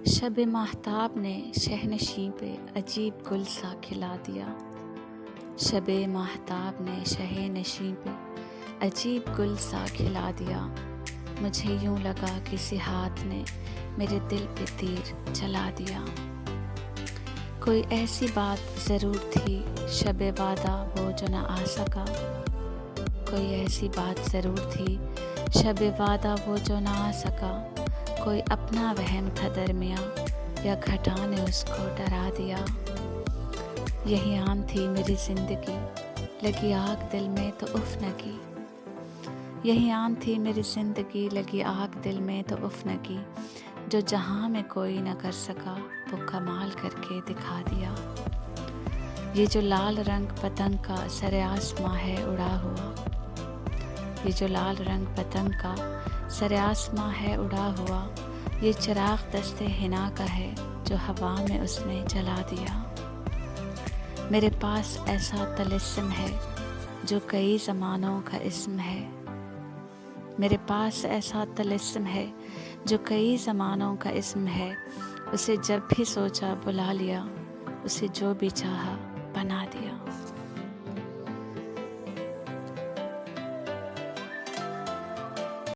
शब माहताब ने शहनशी पे अजीब गुल सा खिला दिया। शब माहताब ने शहनशी पे अजीब गुल सा खिला दिया। मुझे यूं लगा किसी हाथ ने मेरे दिल पे तीर चला दिया। कोई ऐसी बात ज़रूर थी शब वादा वो जो न आ सका। कोई ऐसी बात ज़रूर थी शब वादा वो जो न आ सका। कोई अपना वहम था दरमियाँ या घटा ने उसको डरा दिया। यही आन थी मेरी ज़िंदगी, लगी आग दिल में तो उफ न की। यही आन थी मेरी ज़िंदगी, लगी आग दिल में तो उफ न की। जो जहाँ में कोई न कर सका वो कमाल करके दिखा दिया। ये जो लाल रंग पतंग का सरे आसमां है उड़ा हुआ। ये जो लाल रंग पतंग का सरे आसमां है उड़ा हुआ। ये चिराग दस्ते हिना का है जो हवा में उसने जला दिया। मेरे पास ऐसा तलिस्म है जो कई ज़मानों का इस्म है। मेरे पास ऐसा तलिस्म है जो कई ज़मानों का इस्म है। उसे जब भी सोचा बुला लिया, उसे जो भी चाहा बना दिया।